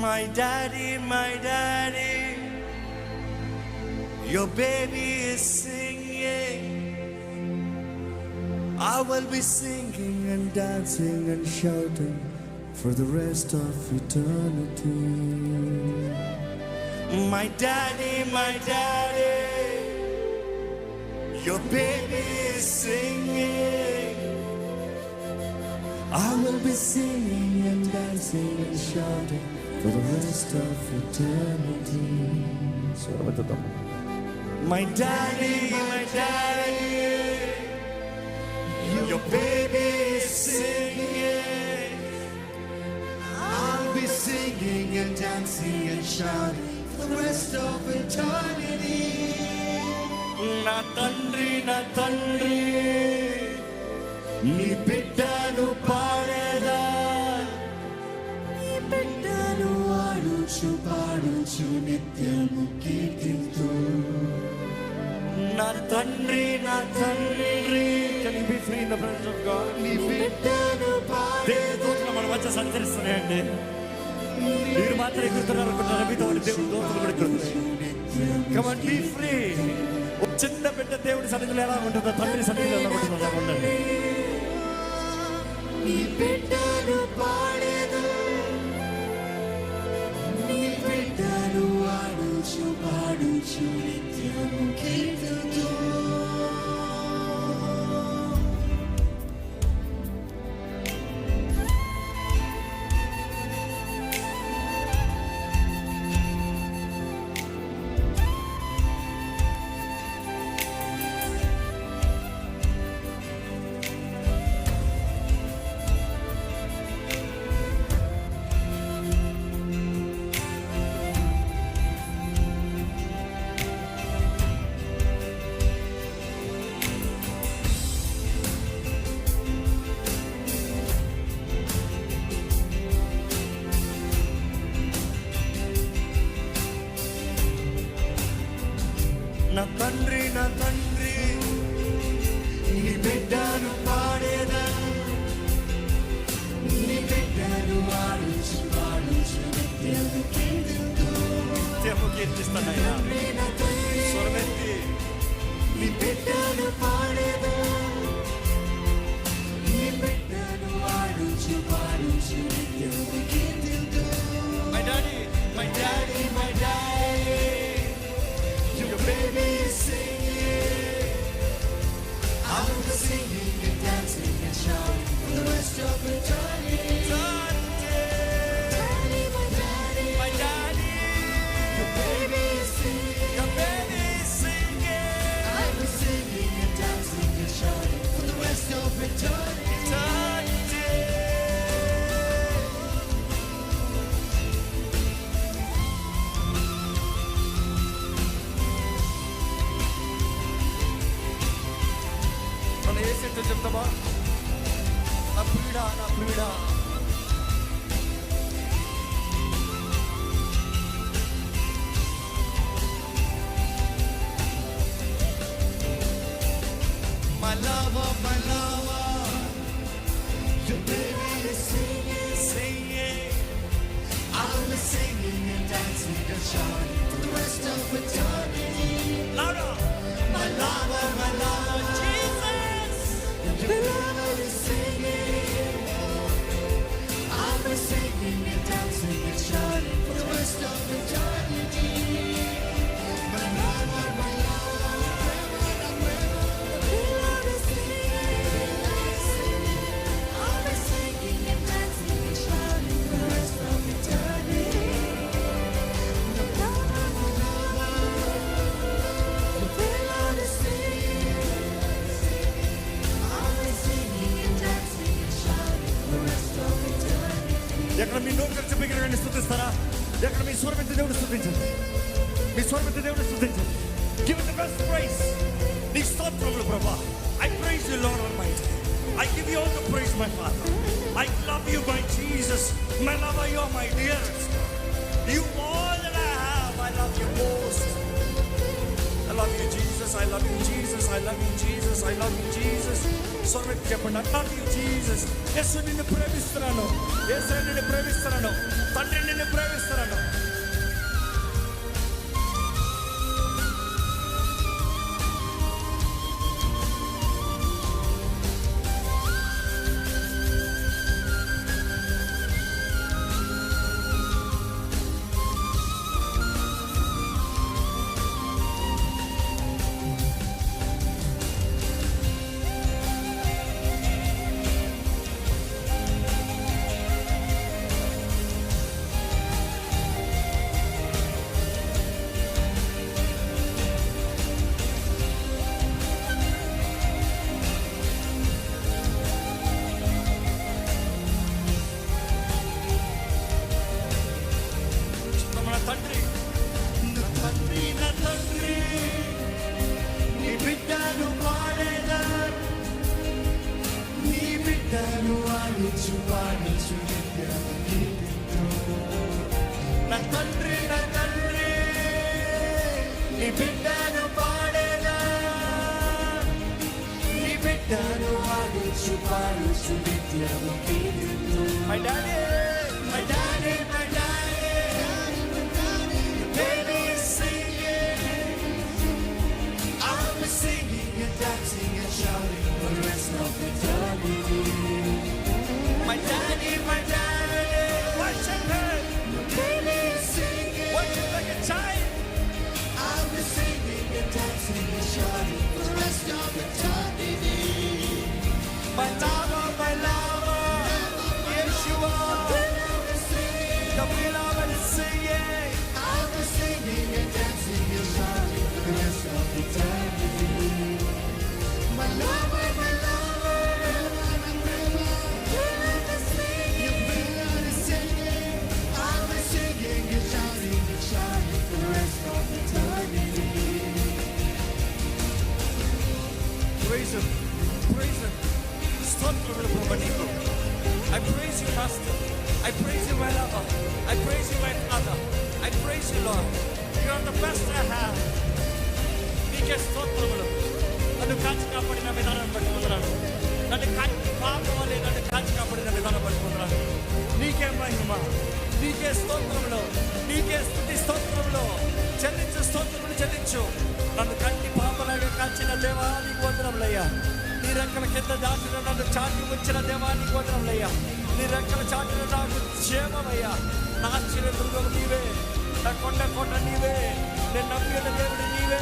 My daddy, your baby is singing. I will be singing and dancing and shouting for the rest of eternity. My daddy, your baby is singing. I will be singing and dancing and shouting for the rest of eternity. My daddy, your baby is singing. I'll be singing and dancing and shouting for the rest of eternity. Na tandri, నీ బిడ్డను పాడేదా, నీ బిడ్డను పాడుచు నిత్యము కీర్తింతు. నా తండ్రి Can you be free in the presence of God? నీ బిడ్డను దేవుడు మన మధ్య సంచరిస్తున్నాయండి. మీరు మాత్రం ఎగురుతున్నారు అనుకుంటున్నారు, మీతో దేవుడు దోతులు కూడా ఎగురుతున్నారు. Come on, be free. చిన్న బిడ్డ దేవుడి సన్నిధిలో ఎలా ఉంటుందో తండ్రి సన్నిధిలో ఎలా ఉంటుందో అలా ఉండండి. నీ బిడ్డను పాడేదా, నీ బిడ్డను పాడుచు నిత్యము కీర్తింతు. నా తండ్రి నీ బిడ్డను పాడేదా, నీ బిడ్డను పాడుచు నిత్యము కీర్తిస్తానయ్యా. స్వరమెత్తి నీ బిడ్డను పాడేదా, నీ బిడ్డను పాడుచు నిత్యము కీర్తింతు. My daddy, your baby is singing. I'm singing and dancing and shouting for the rest of eternity. Daddy, my daddy, your baby is singing. Your baby is singing. I'm singing and dancing and shouting for the rest of eternity. చెప్తామా? నా ప్రియుడా my lover, your baby is singing. I'll be singing and dancing and shouting for the rest of eternity. Louder! My lover, Jesus! The lover is singing. I'll be singing and dancing and shouting for the rest of eternity. My lover, the Lord is singing. I'll be singing and dancing and shouting for the rest of eternity. The lover, the Lord is singing. ఎక్కడ మీ నోరు తెరిచి బిగ్గరగా స్తుతిస్తారా? ఎక్కడ మీ స్వరమెత్తి దేవుడు స్తుతించండి. మీ స్వరమెత్తి దేవుడు స్తుతించండి. Give it the best praise. నీ స్తోత్రములు ప్రభువా. I praise you Lord Almighty. I give you all the praise my Father. I love you my Jesus. My lover, you are my dearest. You all that I have. I love you most. I love you Jesus. I love you Jesus. I love you Jesus. I love you Jesus. స్వరమెత్తి చెప్పండి. I love you Jesus. యేసు నిన్ను ప్రేమిస్తున్నాను. యేసు నిన్ను ప్రేమిస్తున్నాను. తండ్రి నిన్ను ప్రేమిస్తున్నాను. తండ్రి, నా తండ్రి, నా తండ్రి, నీ బిడ్డను పాడేదా, నీ బిడ్డను ఆడించు పాడించు నిత్యము కీర్తింతు. నా తండ్రి, నా తండ్రి, నీ బిడ్డను పాడేదా, నీ బిడ్డను ఆడించు పాడించు నిత్యము కీర్తింతు. My daddy, my daddy, my daddy, baby is singing, I'll be singing and dancing and shouting for the rest of eternity. My daddy, my daddy, worship him, baby is singing, worship like a child. I'll be singing and dancing and shouting for the rest of eternity. My lover, my lover, Yeshua, the beloved is singing. I'll be singing and dancing and shouting for the rest of eternity. My lover, my lover, beloved is singing. Your beloved is singing. I'll be singing and shouting for the rest of eternity. Praise him, praise him. స్తోత్రములు ప్రభువా నీకు. I praise you, Master. I praise you, my lover. I praise you, my Father. I praise you, Lord. You are the best I have. నీకే స్తోత్రములు. నన్ను కాచి కాపాడిన విధానం బట్టి పొందరాను. నన్ను కాచి పాపం వలె నన్ను కాచి కాపాడిన విధానం బట్టి పొందరాను. నీకే మహిమ, నీకే స్తోత్రములు, నీకే స్తుతి స్తోత్రములు చెల్లించు, స్తోత్రములు చెల్లించు. నన్ను కంటి పాపలాగా కాచిన దేవా నీకు వందనములయ్యా. నీ రెక్కల కింద దాచిన నన్ను చాటి ఉంచిన దేవా నీకు వందనములయ్యా. నీ రెక్కల చాటున నాకు క్షేమమయ్యా. నా ఆశ్చర్యదుర్గము నీవే, నా కొండ నీవే, నేను నమ్మిన దేవుడు నీవే.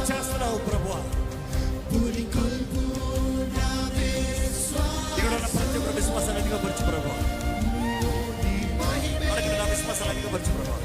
చేస్తున్నావు ప్రభువా. ఇక్కడ ఉన్న ప్రతి ఒక్కరి విశ్వాసాన్ని అధికపరచు ప్రభువా. అడిగిన నా విశ్వాసాన్ని అధికపరచు ప్రభువా.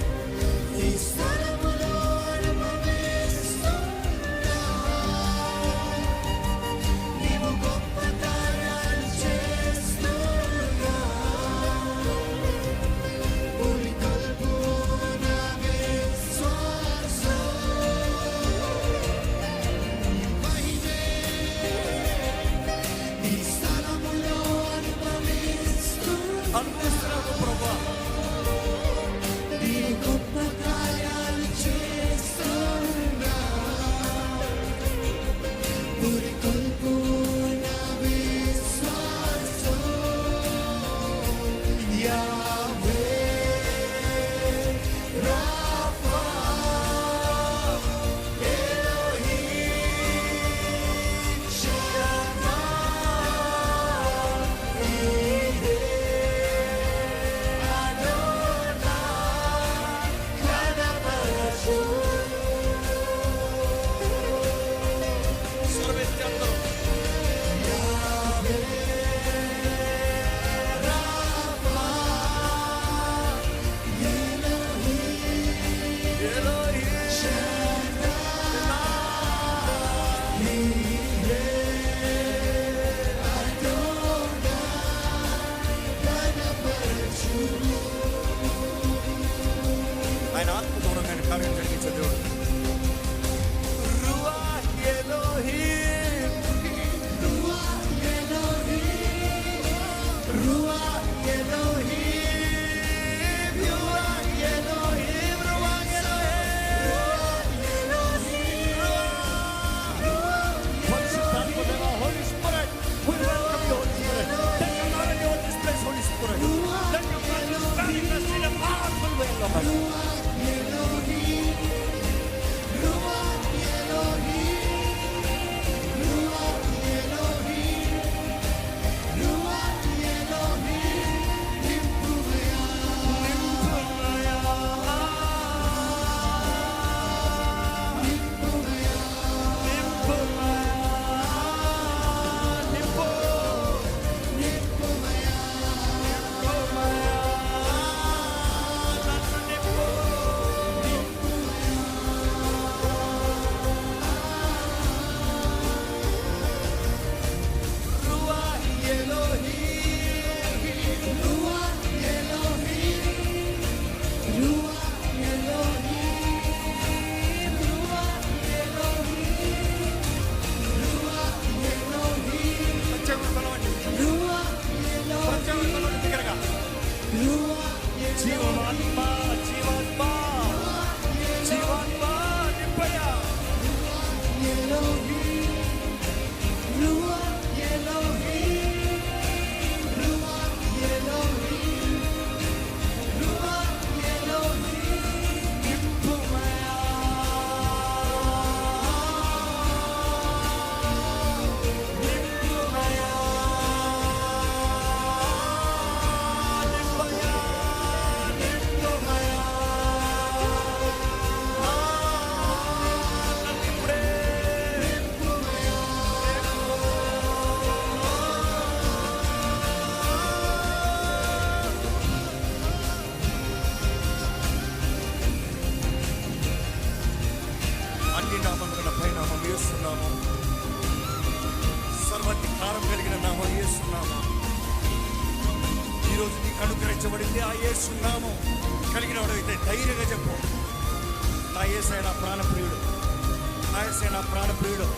అన్ని నామం కన్నా పై నామం యేసునామం, సర్వాధికారం కలిగిన నామం యేసునామం. ఈరోజు నీకు అనుగ్రహించబడింది ఆ యేసునామం. కలిగిన వాడైతే ధైర్యంగా చెప్పు, నా యేసయ్య నా ప్రాణప్రియుడు, నా యేసయ్య నా ప్రాణప్రియుడు.